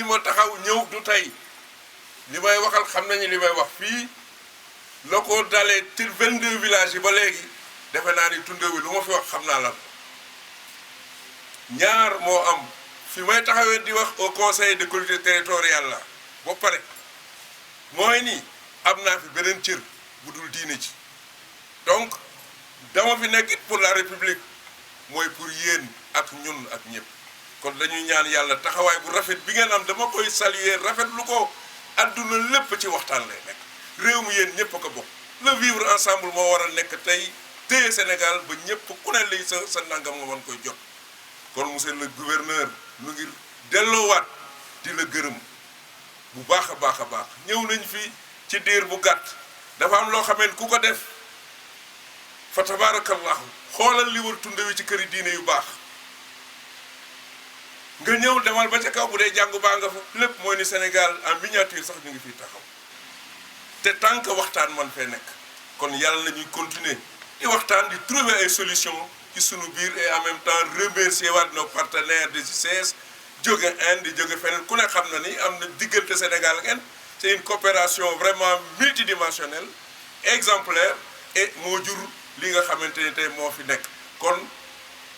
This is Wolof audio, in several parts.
ma taxaw ñëw du tey li may waxal xam nañu li may wax fii la ko dalee ci 22 villages yi ba léegi defe naa ni tunde wi lu ma fi wax xam naa lan ñaar moo am fi may taxawee di wax au conseil de collectivité territoriale la ba pare mooy ni am naa fi beneen cër bu dul diine ci donc dama fi nekk it pour la république mooy pour yéen ak ñun ak ñëpp kon dañuy ñaan yàlla taxawaay bu rafet bi ngeen am dama koy saluer rafet lu ko adduna lépp ci waxtaan lay nekk réew mi yéen ñëpp a ko bokk le vivre ensemble moo war a nekk tey téye Sénégal ba ñëpp ku ne lay sa nangam nga mën koy jot kon monsieur le gouverneur lu ngi delloowaat di la gërëm bu baax a baax a baax ñëw nañ fi ci diir bu gàtt dafa am loo xamee ku ko def fa tabarakallahu xoolal li war tunde wi ci këri diine yu baax nga ñëw demal ba ca kaw bu dee jàngu baa nga fa lépp mooy ni Sénégal en miniature sax ñu ngi fiy taxaw te tant que waxtaan man fee nekk kon yàlla la ñuy continuer di waxtaan di trouver ay solutions ci sunu biir et en même temps remercier waat nos partenaires des ICS jóge Inde jóge feneen ku ne xam na ni am na diggante Sénégal ak Inde c'est une coopération vraiment multidimensionnelle exemplaire et moo jur li nga xamante ni tey moo fi nekk kon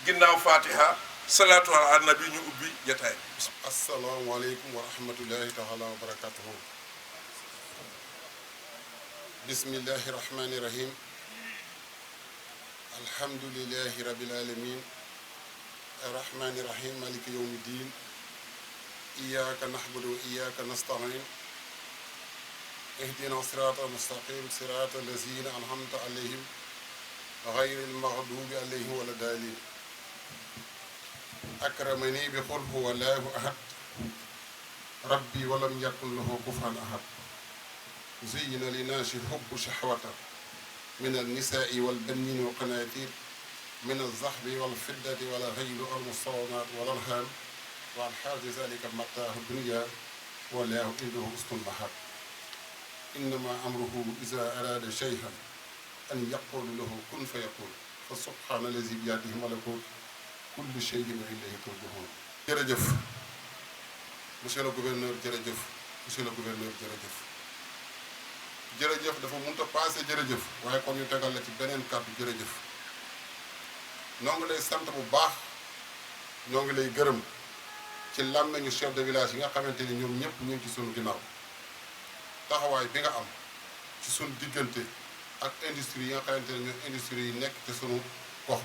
ginnaaw Fatiha salaatu ala nabi ñu ubbi jataay. asalaamaaleykum wa rahmatullahi taala wa barakatuhu. bismillahi rahmani rahim. alhamdulillahi rabbil alamin. arrahmani rahim maliki yawmi din. iyyaka na'budu wa iyyaka nasta'in. ihdina sirata mustaqim sirata allazina an'amta alayhim ghayril maghdubi alayhim wala dalin. akramani bi qul huwa allahu ahad rabbi walam yakun lahu kufuwan ahad zuyyina linnaasi hubbu shahwata min alnisaai walbanina wa qanatir min alzahbi walfiddati wal ghayli wal musawwamati wal an'am wal harthi zalika mataahu dunya wallahu indahu husnul mahab innama amruhu iza arada shay'an an yaqula lahu kun fayakun fa subhana allazi biyadihi malakut kullu shay'in ilayhi turja'un. jërëjëf monsieur le gouverneur jërëjëf monsieur le gouverneur jërëjëf jërëjëf dafa mënut a passé jërëjëf waaye kon ñu tegal la ci beneen kàddu jërëjëf ñoo ngi lay sant bu baax ñoo ngi lay gërëm ci làmmeñu chef de village yi nga xamante ni ñoom ñëpp ñu ngi ci sunu ginnaaw taxawaay bi nga am ci sunu diggante ak industrie yi nga xamante ne ñoom industrie yi nekk ci sunu gox.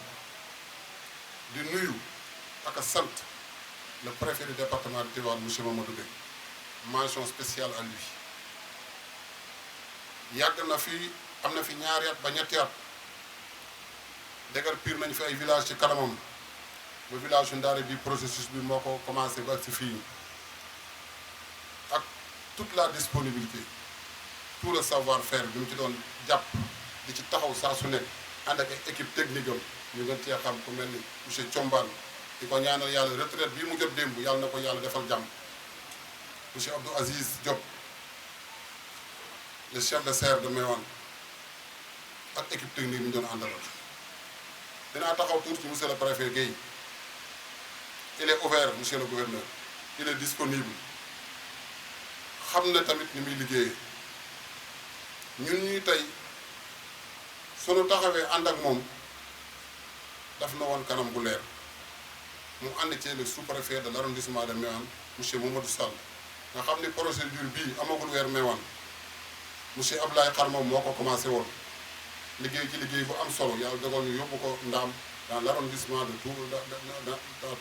di nuyu ak a sant le préfet du département de Tivaouane monsieur Mamadou Gueye mention spéciale à lui yàgg na fi am na fi ñaari at ba ñetti at dégar pire nañ fi ay village ci kanamam ba village yu Ndaare bi processus bi moo ko commencé ba ci fii ak toute la disponibilité tout le savoir-faire bi mu ci doon jàpp di ci taxaw saa su nekk ànd ak ay équipe technique am ñu gën cee xam ku mel ni monsieur Thiombane di ko ñaanal yàlla retraite bii mu jot démb yàlla na ko yàlla defal jàmm monsieur Abdou Aziz Diop le chef de serre de Méouane ak équipe technique bi ñu doon àndalal dinaa taxaw tuuti ci monsieur le préfet Guèye il est ouvert monsieur le gouverneur il est disponible xam na tamit ni muy liggéeyee ñun ñuy tey sunu taxawee ànd ak moom daf na woon kanam bu leer mu ànd ci le sous-préfet de l'arrondissement de Méouane monsieur Mamadou Sall nga xam ni procédure bii amagul weer Méouane monsieur Abdoulaye Xar moom moo ko commencé woon liggéey ci liggéey bu am solo yàlla dogal ñu yóbbu ko Ndaam dans l'arrondissement de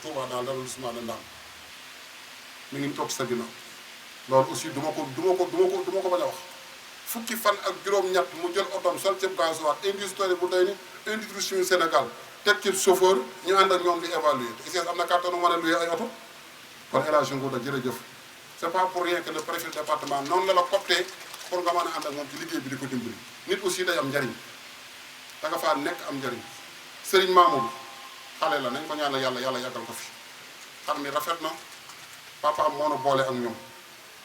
Touba dans l'arrondissement de Ndaam mi ngi toog sa ginnaaw loolu aussi du ma ko bañ a wax fukki fan ak juróom-ñett mu jël otom sol ceeb gasoil industrie bu day ni industrie suñu Sénégal teg ci chauffeur ñu ànd ak ñoom di évaluer te ICS am na kàttanu mën a luye ay oto kon El Hadj Ngouda jërëjëf c'est pas pour rien que le préfet du département noonu la la coptee pour nga mën a ànd ak moom ci liggéey bi di ko dimbali nit aussi day am njariñ da nga faa nekk am njariñ Serigne Mamour xale la nañ ko ñaanal yàlla yàggal ko fi xam ni rafet na papa am moo na boole ak ñoom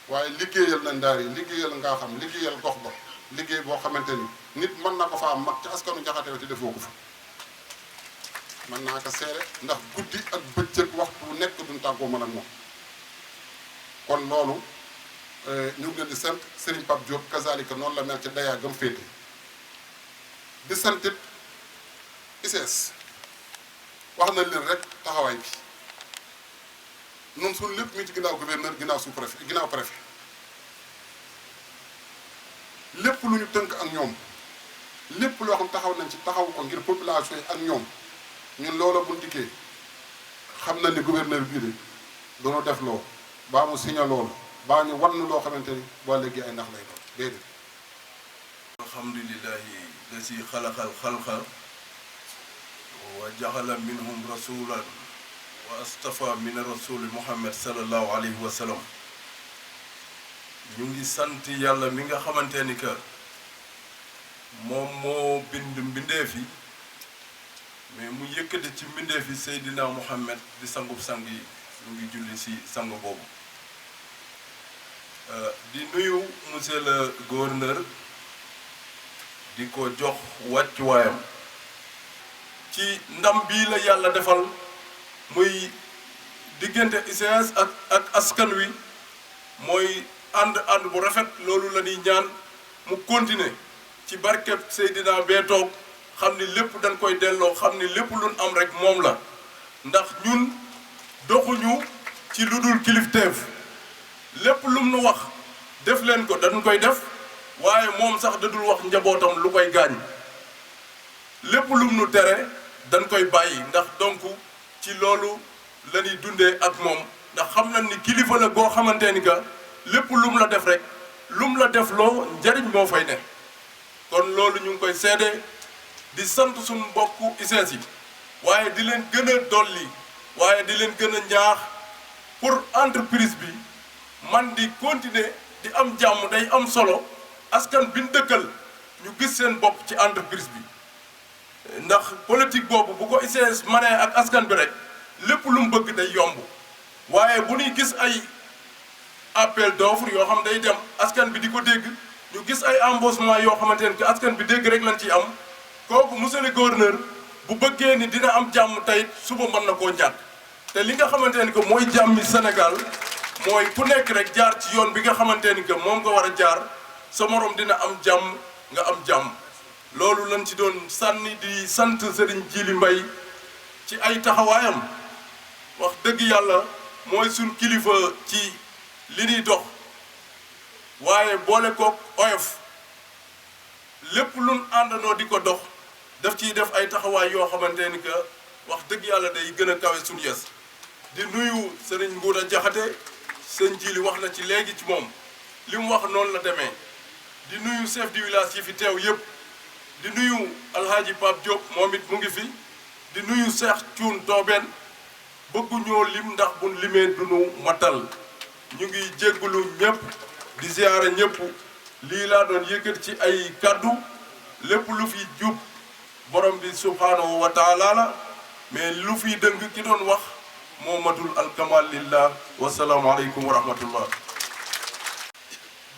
waaye liggéeyal na Ndaar yi liggéeyal ngaa xam liggéeyal gox ba liggéey boo xamante ni nit mën na ko faa mag ci askanu Jaxate te defoo ko fa mën naa ko seere ndax guddi ak bëccëg waxtu nekk duñ tàggoo mën ak moom kon loolu ñu ngi leen di sant Serigne Pape Diop kazalika noonu la mel ci dayaa gëm féete di santit ICS wax nañ leen rek taxawaay bi noonu suñu lépp mi ci ginnaaw gouverneur ginnaaw sous-préfet ginnaaw préfet lépp lu ñu tënk ak ñoom lépp loo xam taxaw nañ ci taxaw ko ngir population yi ak ñoom ñun loola bu ndikkee xam na ni gouverneur bii de doonu def loo baa mu signé loolu baa ñu wan loo xamante ni boo léegi ay nax lay doon déedéet. alhamdulillahi lasi xalaqal xalqa wa jaxala minhum rasulan wa astafa min rasuli muhammad sallallahu alayhi wa sallam. ñu ngi sant yàlla mi nga xamante ni que moom moo bind mbindeef yi mais mu yëkkati ci mbindeef yi Seydina Muhammad di sangub sang yi ñu ngi julli ci sang boobu. di nuyu monsieur le gouverneur di ko jox wàccuwaayam ci ndam bii la yàlla defal muy diggante ICS ak askan wi mooy ànd bu rafet. loolu la ñuy ñaan mu continuer ci barkeb Seydina bee toog xam ni lépp dañ koy delloo xam ni lépp luñ am rek moom la ndax ñun doxuñu ci lu dul kilifteef lépp lum nu wax def leen ko dañ koy def waaye moom sax dadul wax njabootam lu koy gaañ lépp lum nu tere dañ koy bàyyi ndax donc ci loolu la ñuy dundee ak moom ndax xam nañ ni kilifa la goo xamante ni que lépp lum la def rek lum la def loo njariñ moo fay ne. kon loolu ñu ngi koy seede di sant suñu mbokku ICS yi waaye di leen gën a dolli waaye di leen gën a ñaax pour entreprise bi man di continuer di am jàmm day am solo askan bi ñu dëkkal ñu gis seen bopp ci entreprise bi ndax politique boobu bu ko ICS manee ak askan bi rek lépp lu mu bëgg day yomb waaye bu ñuy gis ay appel d'offre yoo xam day dem askan bi di ko dégg ñu gis ay embauchement yoo xamante ne que askan bi dégg rek lañ ciy am kooku monsieur le gouverneur bu bëggee ni dina am jàmm tey suba mën na koo ñàkk te li nga xamante ne que mooy jàmmi Sénégal mooy ku nekk rek jaar ci yoon bi nga xamante ni que moom nga war a jaar sa morom dina am jàmm nga am jàmm. loolu lañ ci doon sànni di sant Serigne Djily Mbaye ci ay taxawaayam wax dëgg yàlla mooy suñ kilifa ci li ñuy dox waaye boole kook oyof lépp luñ àndandoo di ko dox daf ciy def ay taxawaay yoo xamante ni que wax dëgg yàlla day gën a kawe suñu yes. di nuyu Serigne Ngouda Diakhaté sëñ Djily wax na ci léegi ci moom li mu wax noonu la demee di nuyu chef du village yi fi teew yëpp di nuyu Alhaji Pape Diop moom it mu ngi fi di nuyu Cheikh Thioune Tobène bëgguñoo lim ndax buñ limee duñu matal ñu ngi jéggulu ñëpp di ziyaara ñëpp lii laa doon yëkkat ci ay kaddu lépp lu fi jub borom bi subhanahu wa taala la mais lu fi dëng ki doon wax moo matul alkamal lillah wasalaamu aleykum wa rahmatullah.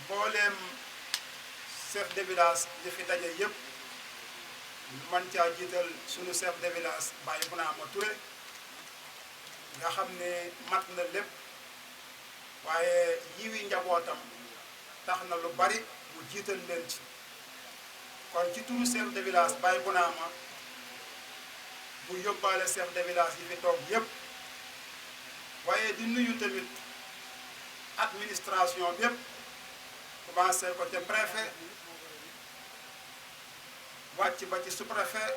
mbooleem chef de village yi fi daje yëpp man caa jiital sunu chef de village Baye Bounama Touré nga xam ne mat na lépp waaye yiwi njabootam tax na lu bari mu jiital leen ci kon ci turu chef de village Baye Bounama bu yóbbaale chef de village yi fi toog yëpp waaye di nuyu tamit administration bi yëpp commencé ko ca préfet wàcc ba ci sous-préfet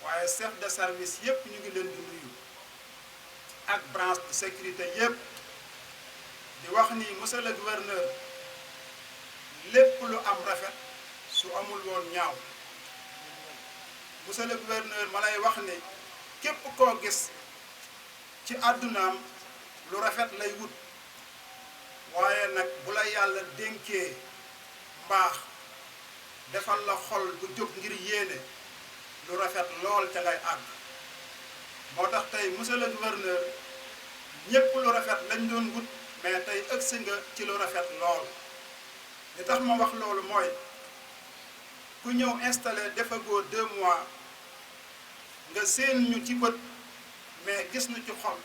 waaye chef de service yëpp ñu ngi leen di nuyu ak branche de sécurité yëpp di wax ni monsieur le gouverneur lépp lu am rafet su amul woon ñaaw monsieur le gouverneur ma lay wax ni képp koo gis ci àddunaam lu rafet lay wut waaye nag bu la yàlla dénkee mbaax defal la xol bu jóg ngir yéene lu rafet lool ca ngay àgg moo tax tey monsieur le gouverneur ñépp lu rafet lañ doon wut mais tey ëgsi nga ci lu rafet lool li tax ma wax loolu mooy ku ñëw installé defagoo 2 mois nga seen ñu ci bët mais gis nu ci xol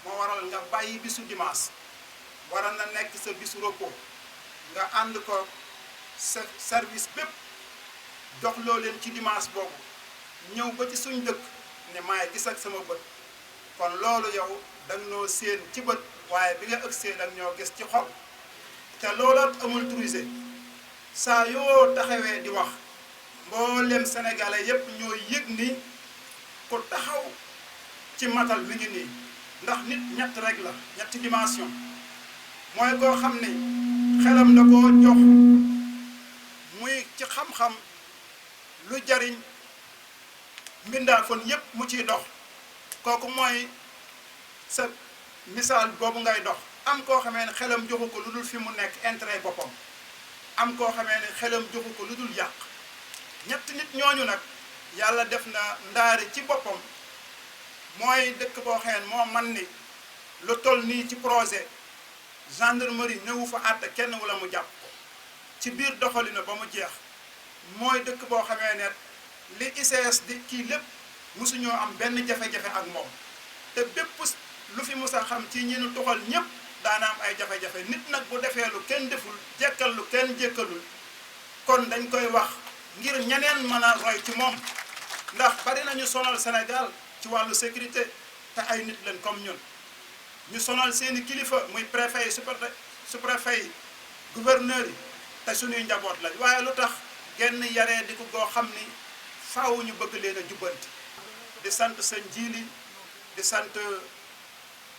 moo waral nga bàyyi bisu dimanche war na nekk sa bisu repos nga ànd ko sa service bépp jox loo leen ci dimanche boobu ñëw ba ci suñ dëkk ne maay gis ak sama bët kon loolu yow danga noo séen ci bët waaye bi nga ëgsee danga ñoo gis ci xol te looloot amul truise saa yoo taxawee di wax mboolem sénégalais yépp ñoo yëg ni ku taxaw ci matal mi ngi nii ndax nit ñett rek la ñetti dimension mooy koo xam ni xelam da koo jox muy ci xam-xam lu jariñ mbindaafoon yépp mu ciy dox kooku mooy sa misaal boobu ngay dox am koo xamee ne xelam joxu ko lu dul fi mu nekk intérêt boppam am koo xamee ne xelam joxu ko lu dul yàq ñett nit ñooñu nag yàlla def na Ndaari ci boppam mooy dëkk boo xamee ne moo man ni lu toll nii ci projet gendarmerie ñëwu fa àtte kenn wala mu jàpp ko ci biir doxalina ba mu jeex mooy dëkk boo xamee ne li ICS di kii lépp mosuñoo am benn jafe-jafe ak moom te bépp lu fi mos a xam ci ñi nu toxal ñëpp daana am ay jafe-jafe nit nag bu defee lu kenn deful jekkal lu kenn jekkalul kon dañ koy wax ngir ñeneen mën a roy ci moom ndax bari nañu sonal Sénégal ci wàllu sécurité te ay nit leen comme ñun ñu sonal seeni kilifa muy préfet yi sous-préfet yi gouverneur yi te suñuy njaboot lañ waaye lu tax genn yaree di ko goo xam ni faaw ñu bëgg leen a jubbanti di sant sëñ Jiili di sant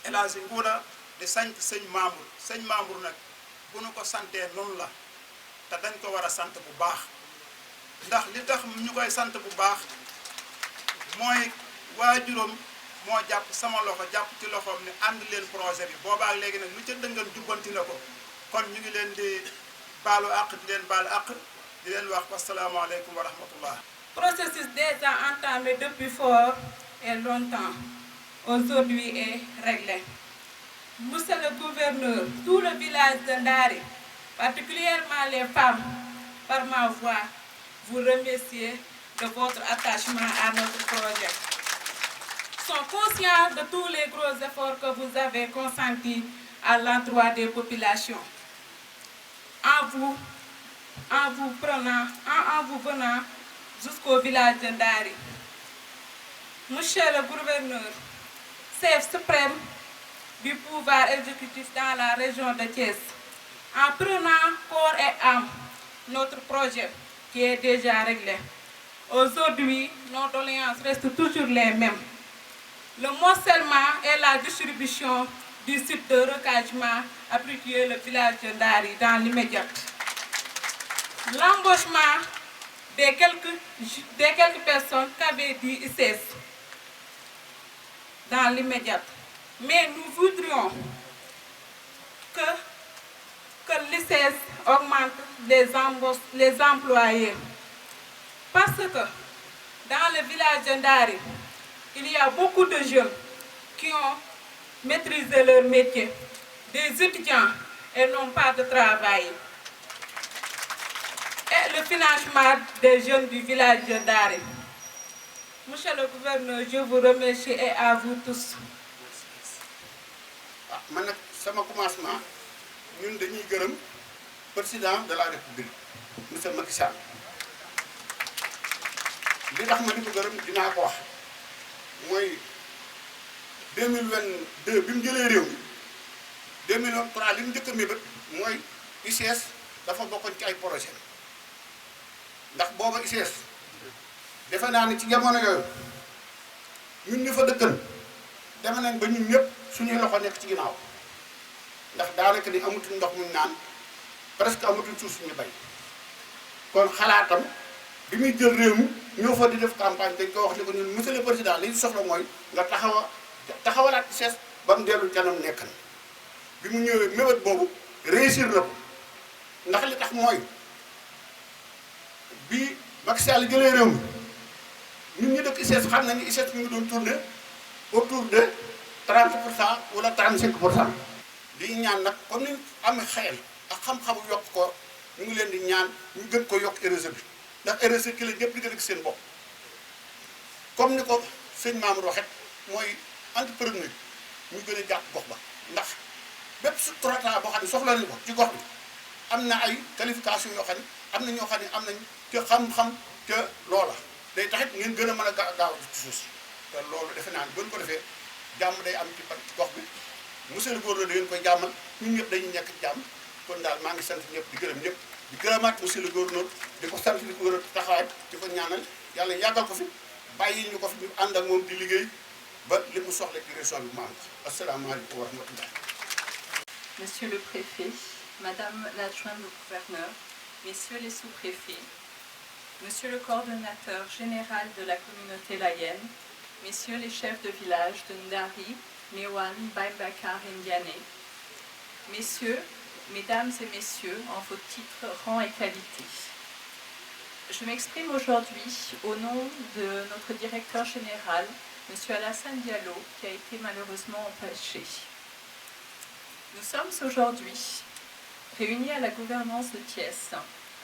El Hadji Nguuda di sant sëñ Mamour nag bu nu ko santee noonu la te dañ ko war a sant bu baax ndax li tax ñu koy sant bu baax mooy waajuram moo jàpp sama loxo jàpp ci loxoom ne ànd leen projet bi boobaak léegi nag lu ca dëngal jubbanti na ko kon ñu ngi leen di baalu àq di leen baalu àq di leen wax asalaamaaleykum wa rahmatullah. Processus déjà entamé depuis fort et longtemps, aujourd'hui est réglé. Monsieur le gouverneur, tout le village de Ndari, particulièrement les femmes, par ma voix, vous remercier de votre attachement à notre projet. Sont conscients de tous les gros efforts que vous avez consentis à l'endroit des populations. En vous venant jusqu'au village de Ndari. Monsieur le gouverneur, chef suprême du pouvoir exécutif dans la région de Thiès, en prenant corps et âme notre projet qui est déjà réglé. Aujourd'hui, nos doléances restent toujours les mêmes. Le morcellement et la distribution du site de recagement appliqué le village de Ndari dans l'immédiat. L'embauchement des quelques personnes qu'avait dit ICS dans l'immédiat. Mais nous voudrions que l'ICS augmente les employés. Parce que dans le village de Ndari, il y a beaucoup de jeunes qui ont maîtrisé leur métier, des étudiants et n'ont pas de travail. Et le financement des jeunes du village de Ndari. Monsieur le gouverneur, je vous remercie et à vous tous. man nag sama commencement ñun dañuy gërëm président de la république monsieur Macky Sall li tax ma di ko gërëm dinaa ko wax mooy 2022 bi mu jëlee réew mi 2023 li mu njëkk a mébét mooy ICS dafa bokkoon ci ay projet ndax booba ICS defe naa ni ci jamono yooyu ñun ñu fa dëkkan deme nañ ba ñun ñëpp suñuy loxo nekk ci ginnaaw ndax daanaka ni amatuñ ndox muñ naan presque amatuñ suuf suñu bay kon xalaatam bi muy jël réew mi ñoo fa di def campagne dañ ko wax ne ko ñun monsieur le président li ñu soxla mooy nga taxawalaat ICS ba mu dellu canam nekkan bi mu ñëwee mébét boobu réussir na ko ndax li tax mooy bi Macky Sall jëlee réew mi ñun ñu dëkk ICS xam nañu ICS mi ngi doon tourné autour de 30% wala 35%. di ñaan nag comme ni am xel ak xam-xamu yokk ko ñu ngi leen di ñaan ñu gën ko yokk RSE bi ndax RSE ki la ñëpp di gën a gis seen bopp comme ni ko sëñ Mamour waxet mooy entrepreneur ñu gën a jàpp gox ba ndax bépp sous-traitant boo xam ne soxla nañu ko ci gox bi am na ay qualification yoo xam ne am na ñoo xam ne am nañ te xam-xam te loola day taxit ngeen gën a mën a gaaw ci suuf si te loolu defe naa ne bu ñu ko defee jàmm day am ci gox bi monsieur le gouverneur da ngeen koy jàmmal ñun ñëpp dañuy nekk jàmm kon daal maa ngi sant ñëpp di gërëm ñëpp di gërëmaat monsieur le gouverneur di ko sant di ko gërëm taxawaay di ko ñaanal yàlla yàggal ko fi bàyyi ñu ko fi ñu ànd ak moom di liggéey ba li mu soxla ci région bi maam asalaamaaleykum wa rahmatullah. Monsieur le préfet, Madame l'adjointe au gouverneur, Messieurs les sous-préfets, Monsieur le coordonnateur général de la communauté laïenne, Messieurs les chefs de village de Ndari, Mewan, Baïbakar et Ndiané, Messieurs, Mesdames et Messieurs, en vos titres, rangs et qualités. Je m'exprime aujourd'hui au nom de notre directeur général, Monsieur Alassane Diallo, qui a été malheureusement empêché. Nous sommes aujourd'hui réunis à la gouvernance de Thiès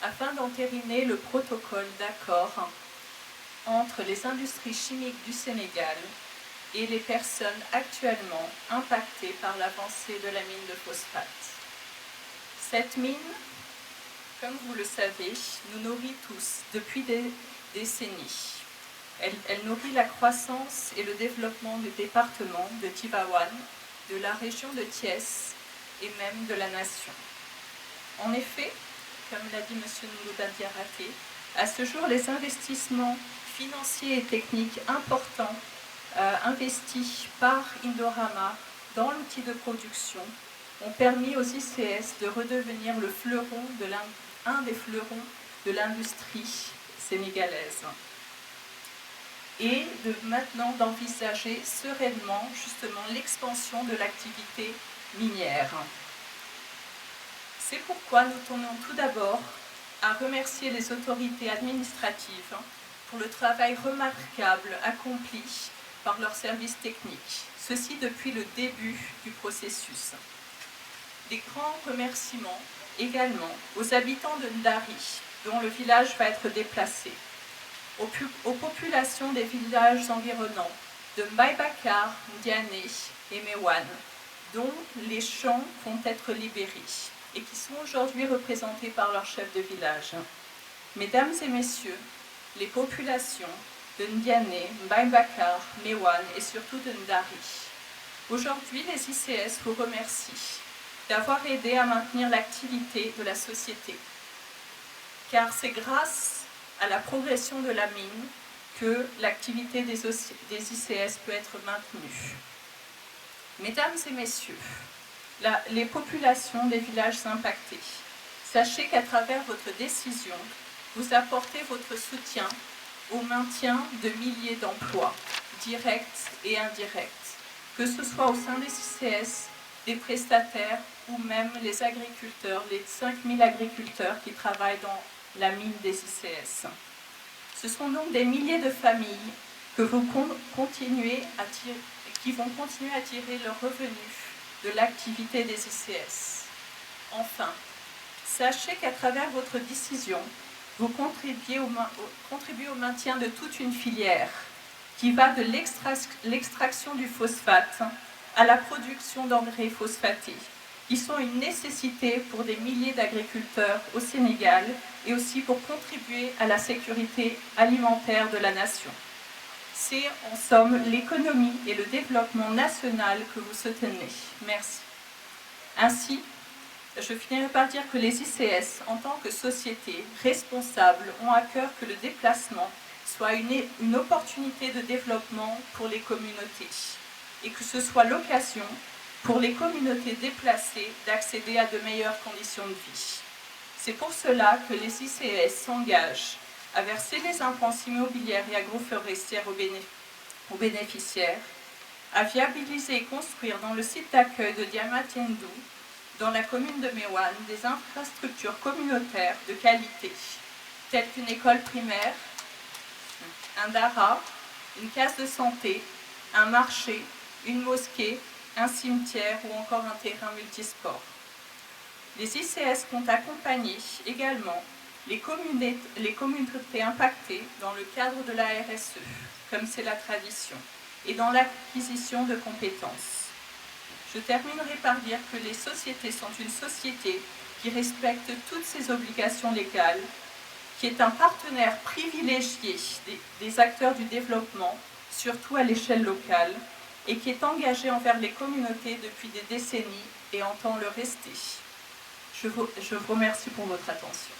afin d'entériner le protocole d'accord entre les industries chimiques du Sénégal et les personnes actuellement impactées par l'avancée de la mine de phosphate. Cette mine, comme vous le savez, nous nourrit tous depuis des décennies. Elle nourrit la croissance et le développement du département de Tivaouane, de la région de Thiès et même de la nation. En effet, comme l'a dit M. Nourouda Diaraté, à ce jour, les investissements financiers et techniques importants investis par Indorama dans l'outil de production ont permis aux ICS de redevenir un des fleurons de l'industrie sénégalaise et de maintenant d'envisager sereinement justement l'expansion de l'activité minière. C'est pourquoi nous tenons tout d'abord à remercier les autorités administratives pour le travail remarquable accompli par leurs services techniques, ceci depuis le début du processus. Des grands remerciements également aux habitants de Ndari, dont le village va être déplacé, aux populations des villages environnants de Baïbakar, Ndiané et Mewan, dont les champs vont être libérés et qui sont aujourd'hui représentés par leur chef de village. Mesdames et messieurs, les populations de Ndiané, Baïbakar, Mewan et surtout de Ndari. Aujourd'hui, les ICS vous remercient d'avoir aidé à maintenir l'activité de la société, car c'est grâce à la progression de la mine que l'activité des ICS peut être maintenue. Mesdames et messieurs, les populations des villages impactés, sachez qu'à travers votre décision, vous apportez votre soutien au maintien de milliers d'emplois, directs et indirects, que ce soit au sein des ICS, des prestataires ou même les agriculteurs, les 5000 agriculteurs qui travaillent dans la mine des ICS. Ce sont donc des milliers de familles que vous qui vont continuer à tirer leurs revenus de l'activité des ICS. Enfin, sachez qu'à travers votre décision, vous contribuez au maintien de toute une filière qui va de l'extraction du phosphate à la production d'engrais phosphatés, qui sont une nécessité pour des milliers d'agriculteurs au Sénégal et aussi pour contribuer à la sécurité alimentaire de la nation. C'est en somme l'économie et le développement national que vous soutenez. Merci. Ainsi, je finirai par dire que les ICS, en tant que société responsable, ont à cœur que le déplacement soit une opportunité de développement pour les communautés et que ce soit l'occasion pour les communautés déplacées d'accéder à de meilleures conditions de vie. C'est pour cela que les ICS s'engagent à verser les impenses immobilières et agroforestières aux bénéficiaires, à viabiliser et construire dans le site d'accueil de Diamatiendou, dans la commune de Mewan, des infrastructures communautaires de qualité, telles qu'une école primaire, un dara, une case de santé, un marché, une mosquée, un cimetière ou encore un terrain multisport. Les ICS vont accompagner également les communautés impactées dans le cadre de la RSE, comme c'est la tradition, et dans l'acquisition de compétences. Je terminerai par dire que les sociétés sont une société qui respecte toutes ses obligations légales, qui est un partenaire privilégié des acteurs du développement, surtout à l'échelle locale, et qui est engagée envers les communautés depuis des décennies et entend le rester. Je vous remercie pour votre attention.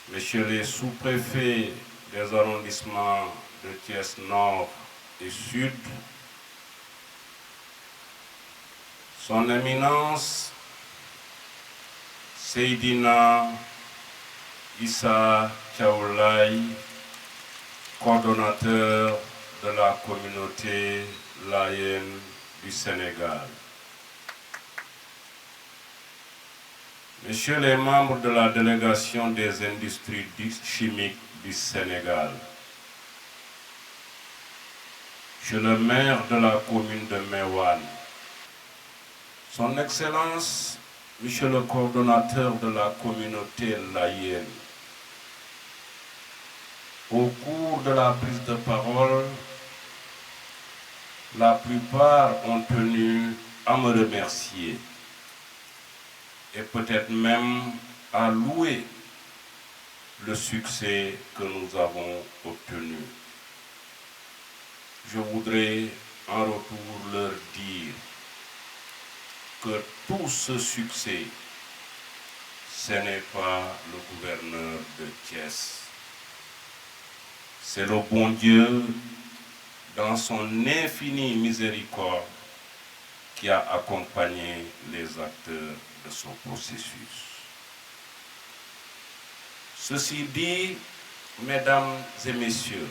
Messieurs les sous-préfets des arrondissements de Thiès Nord et Sud, Son Éminence Seydina Issa Thiaoulaye, coordonnateur de la communauté layène du Sénégal. Messieurs les membres de la délégation des industries chimiques du Sénégal, Monsieur le maire de la commune de Meouane, Son Excellence, Monsieur le coordonnateur de la communauté layène, au cours de la prise de parole, la plupart ont tenu à me remercier et peut-être même à louer le succès que nous avons obtenu. Je voudrais en retour leur dire que tout ce succès, ce n'est pas le gouverneur de Thiès. C'est le bon Dieu, dans son infinie miséricorde, qui a accompagné les acteurs de son processus. Ceci dit, mesdames et messieurs,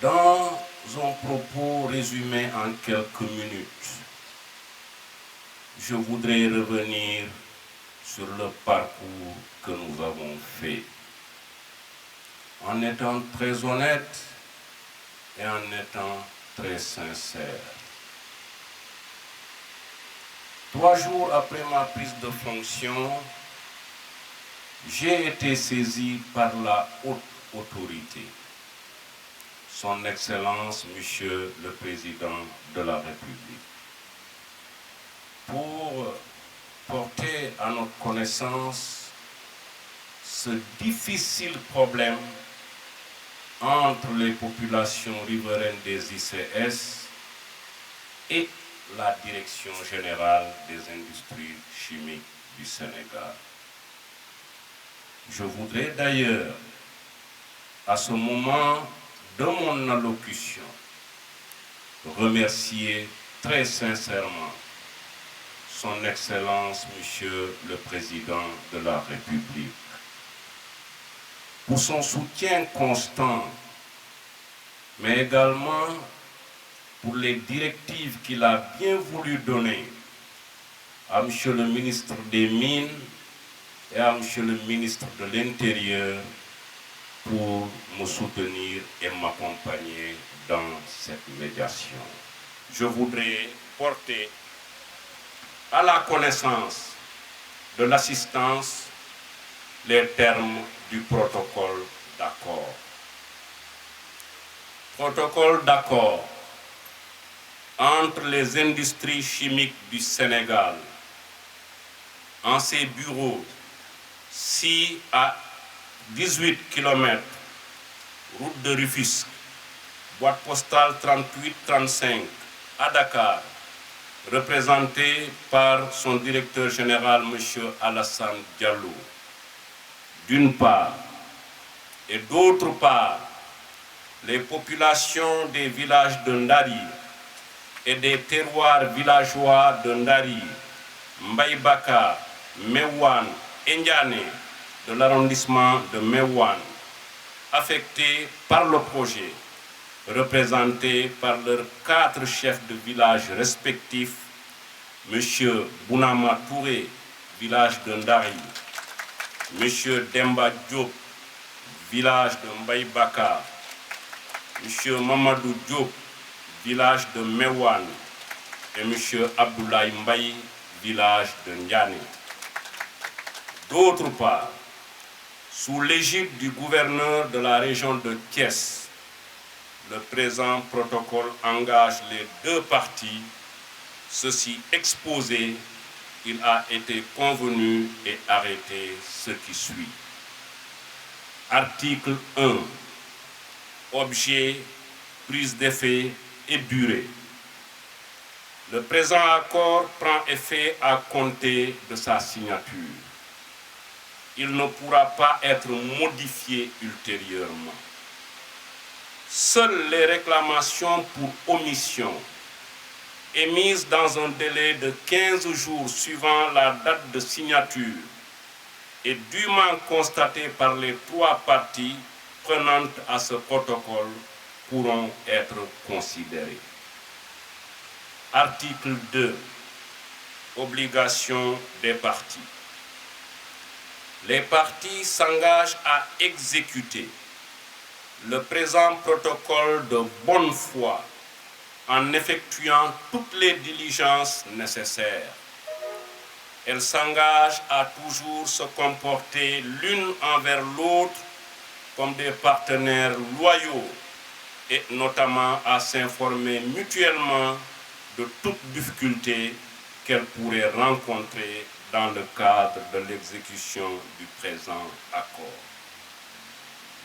dans un propos résumé en quelques minutes, je voudrais revenir sur le parcours que nous avons fait, en étant très honnête et en étant très sincère. 3 jours après ma prise de fonction, j'ai été saisi par la haute autorité, Son Excellence, Monsieur le Président de la République, pour porter à notre connaissance ce difficile problème entre les populations riveraines des ICS et la Direction générale des industries chimiques du Sénégal. Je voudrais d'ailleurs, à ce moment de mon allocution, remercier très sincèrement Son Excellence, Monsieur le Président de la République, pour son soutien constant, mais également pour les directives qu'il a bien voulu donner à Monsieur le ministre des Mines et à Monsieur le ministre de l'Intérieur pour me soutenir et m'accompagner dans cette médiation. Je voudrais porter à la connaissance de l'assistance les termes du protocole d'accord. Protocole d'accord entre les industries chimiques du Sénégal, en ses bureaux, 6 à 18 km, route de Rufisque, boîte postale 3835 à Dakar, représenté par son directeur général, M. Alassane Diallo, d'une part, et d'autre part, les populations des villages de Ndari et des terroirs villageois de Ndari, Mbaïbaka, Meouane et Ndiané de l'arrondissement de Meouane, affectés par le projet, représentés par leurs 4 chefs de village respectifs, M. Bounama Touré, village de Ndari, M. Demba Diop, village de Mbaïbaka, M. Mamadou Diop, village de Meouane, et M. Abdoulaye Mbaye, village de Ndiané. D'autre part, sous l'égide du gouverneur de la région de Thiès, le présent protocole engage les deux parties. Ceci exposé, il a été convenu et arrêté ce qui suit. Article 1. Objet, prise d'effet et durée. Le présent accord prend effet à compter de sa signature. Il ne pourra pas être modifié ultérieurement. Seules les réclamations pour omission émises dans un délai de 15 jours suivant la date de signature et dûment constatées par les trois parties prenantes à ce protocole pourront être considérées. Article 2. Obligation des parties. Les parties s'engagent à exécuter le présent protocole de bonne foi en effectuant toutes les diligences nécessaires. Elles s'engagent à toujours se comporter l'une envers l'autre comme des partenaires loyaux et notamment à s'informer mutuellement de toute difficulté qu'elles pourraient rencontrer dans le cadre de l'exécution du présent accord.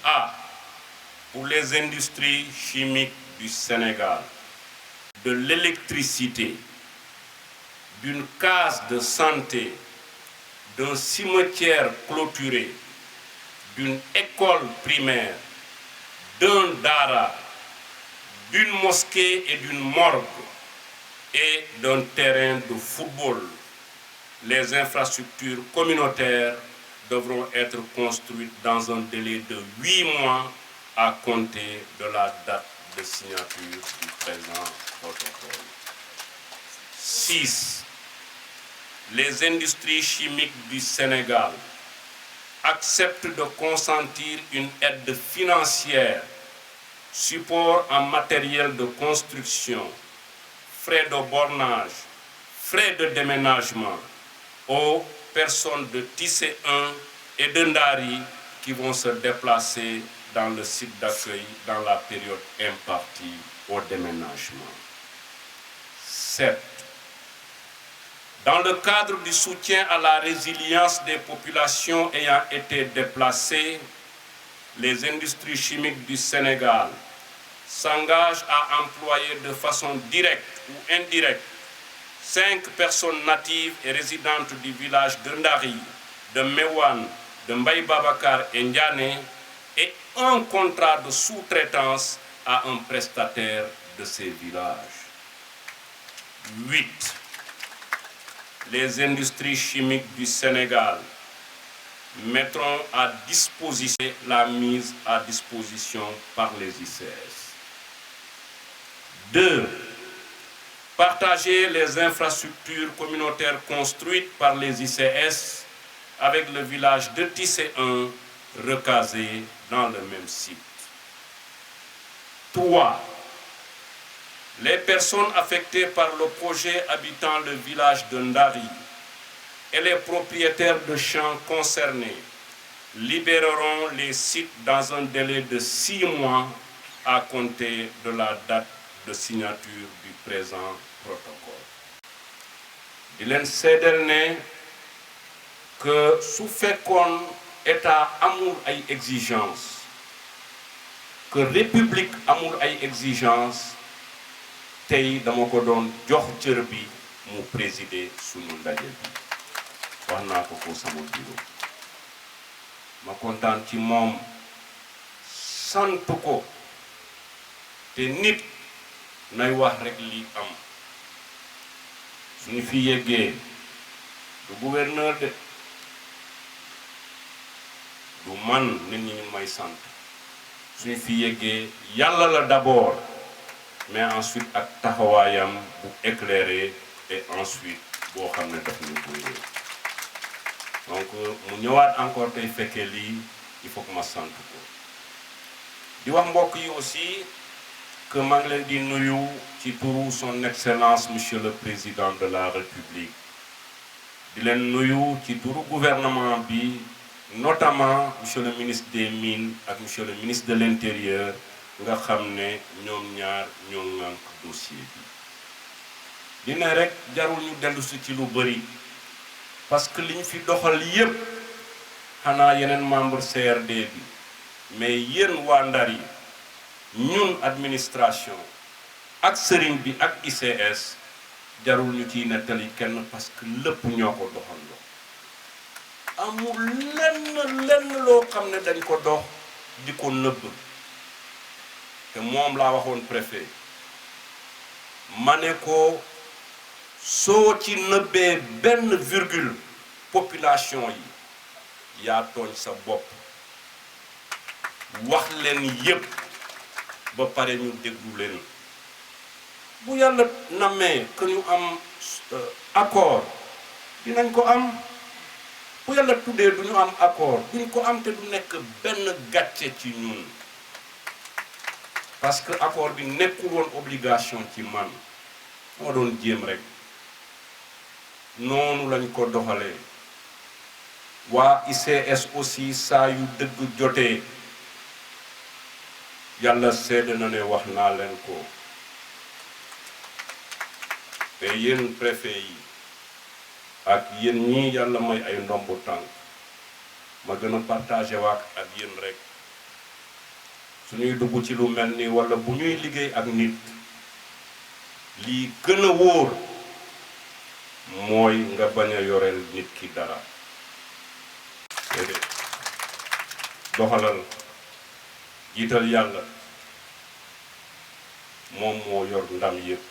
A. Pour les industries chimiques du Sénégal, de l'électricité, d'une case de santé, d'un cimetière clôturé, d'une école primaire, d'un dara, d'une mosquée et d'une morgue et d'un terrain de football. Les infrastructures communautaires devront être construites dans un délai de 8 mois à compter de la date de signature du présent protocole. 6. Les industries chimiques du Sénégal acceptent de consentir une aide financière, support en matériel de construction, frais de bornage, frais de déménagement aux personnes de Tissé 1 et de Ndari qui vont se déplacer dans le site d'accueil dans la période impartie au déménagement. 7. Dans le cadre du soutien à la résilience des populations ayant été déplacées, les industries chimiques du Sénégal s'engagent à employer de façon directe ou indirecte 5 personnes natives et résidentes du village de Ndari, de Mewan, de Mbaye Babacar et Ndiané et un contrat de sous-traitance à un prestataire de ces villages. 8. Les industries chimiques du Sénégal mettront à disposition la mise à disposition par les ICS. 2. Partager les infrastructures communautaires construites par les ICS avec le village de Tissé 1 recasé dans le même site. 3. Les personnes affectées par le projet habitant le village de Ndari et les propriétaires de champs concernés libéreront les sites dans un délai de 6 mois à compter de la date de signature du présent protocole. di leen seedeel ne que su fekkoon état amul ay exigences que république amul ay exigences tey dama ko doon jox cër bi mu présider suñu ndaje bi wax naa ko ko sama bureau ma kontaan ci moom sant ko te nit nay wax rek li am suñu fi yeggee du gouverneur de du man nit ñi ñu may sant suñu fi yeggee yàlla la d'abord mais ensuite ak taxawaayam bu éclairé et ensuite boo xam ne daf ñu koy donc mu ñëwaat encore tey fekkee lii il faut que ma sant ko di wax mbokk yi aussi que maa ngi leen di nuyu ci turu son excellence monsieur le président de la république di leen nuyu ci turu gouvernement bi notamment monsieur le ministre des mines ak monsieur le ministre de l'intérieur nga xam ne ñoom ñaar ñoo ŋànk dossier bi dina rek jarul ñu dellusi ci lu bëri parce que liñ fi doxal yépp xanaa yeneen membre CRD bi mais yéen waa Ndar yi ñun administration ak sëriñ bi ak ICS jarul ñu ciy nettali kenn parce que lépp ñoo ko doxal loo amul lenn loo xam ne dañ ko dox di ko nëbb te moom laa waxoon préfet ma ne ko soo ci nëbbee benn virgule population yi yaa tooñ sa bopp wax leen yépp ba pare ñu déglu leen bu yàlla namee que ñu am accord dinañ ko am bu yàlla tuddee du ñu am accord duñ ko am te du nekk benn gàcce ci ñun parce que accord bi nekkul woon obligation ci man moo doon jéem rek noonu lañ ko doxalee waa ICS aussi saa yu dëgg jotee yàlla seede na ne wax naa leen ko te yéen préfet yi ak yéen ñii yàlla may ay ndombu tànk ma gën a partagé waak ak yéen rek suñuy dugg ci lu mel ni walla bu ñuy liggéey ak nit lii gën a wóor mooy nga bañ a yoreel nit ki dara doxalal jiital yàlla moom moo yor ndam yépp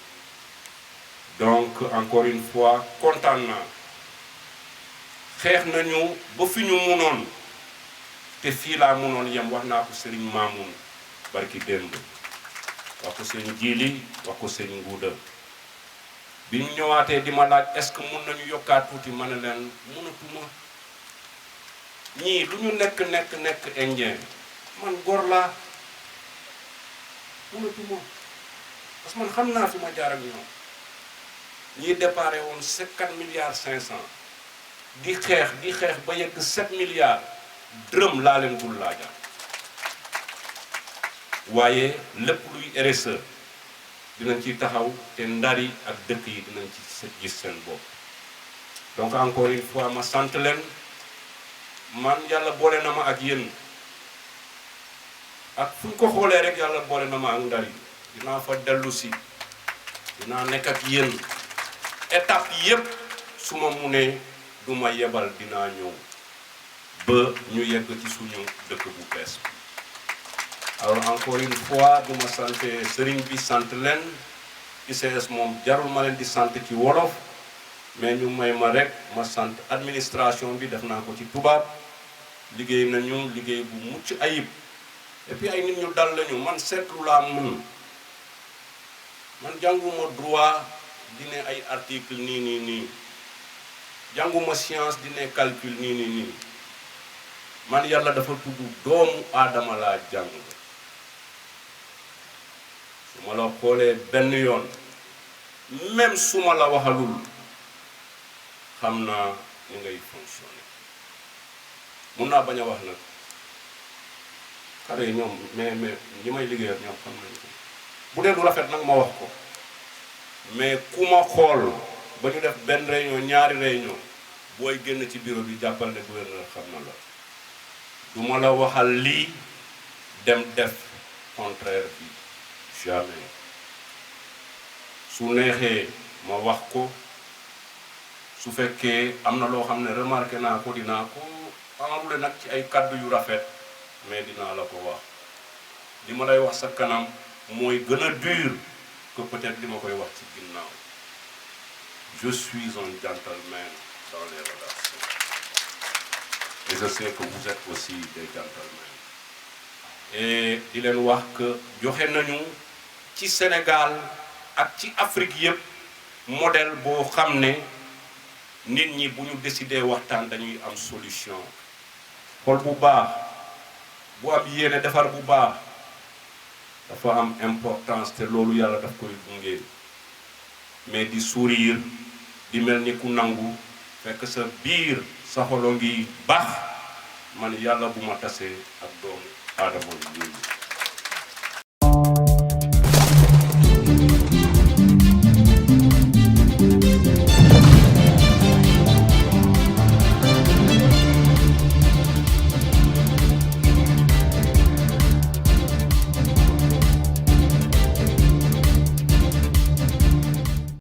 donc encore une fois kontaan naa xeex nañu ba fi ñu munoon te fii laa munoon yem wax naa ko Serigne Mamoun barki démb wax ko sëñ Jili wax ko sëñ Nguuda bi ñu ñëwaatee di ma laaj est-ce que mun nañu yokkaat tuuti ma ne leen mënatuma ñii lu ñu nekk indien man góor laa mënatuma parce que man xam naa fi ma jaar ak ñoom ñii déparé woon 4 milliards 500 di xeex ba yegg 7 milliards dërëm laa leen dul laaja waaye lépp luy RSE dinañ ci taxaw te Ndar yi ak dëkk yi dinañ ci gis seen bopp donc encore une fois ma sant leen man yàlla boole na ma ak yéen ak fu ñu ko xoolee rek yàlla boole na ma ak Ndar yi dinaa fa dellu si dinaa nekk ak yéen étape yépp su ma munee du ma yebal dinaa ñëw ba ñu yegg ci suñu dëkk bu bees bi alors encore une fois du ma sant sëriñ bi sant leen ICS moom jarul ma leen di sant ci wolof mais ñu may ma rek ma sant administration bi def naa ko ci tubaab liggéey nañu liggéey bu mucc ayib et puis ay nit ñu dal lañu man seetlu laa mun man jànguma droit di ne ay article nii jànguma science di ne calcul nii man yàlla dafa tudd doomu aadama laa jàng su ma la xoolee benn yoon même su ma la waxalul xam naa ni ngay fonctionner mun naa bañ a wax nag xale yi ñoom mais ñi may liggéeyal ñoom xam nañu ko bu dee lu rafet nag ma wax ko mais ku ma xool ba ñu def benn réunion ñaari réunion booy génn ci bureau bi jàppal ne gouverneur xam na la du ma la waxal lii dem def contraire bi jamais su neexee ma wax ko su fekkee am na loo xam ne remarqué naa ko dinaa ko enroulé nag ci ay kàddu yu rafet mais dinaa la ko wax li ma lay wax sa kanam mooy gën a dur que peut-être li ma koy wax ci ginnaaw je suis un gentleman dans les relations et je sais que vous êtes aussi des gentlemen et di leen wax que joxe nañu ci Sénégal ak ci Afrique yépp modèle boo xam ne nit ñi bu ñu décider waxtaan dañuy am solution xol bu baax bu am yéene defar bu baax dafa am importance te loolu yàlla daf koy gunge mais di sourire di mel ni ku nangu fekk sa biir sa xolo ngi baax man yàlla bu ma tasee ak doomu aadama yi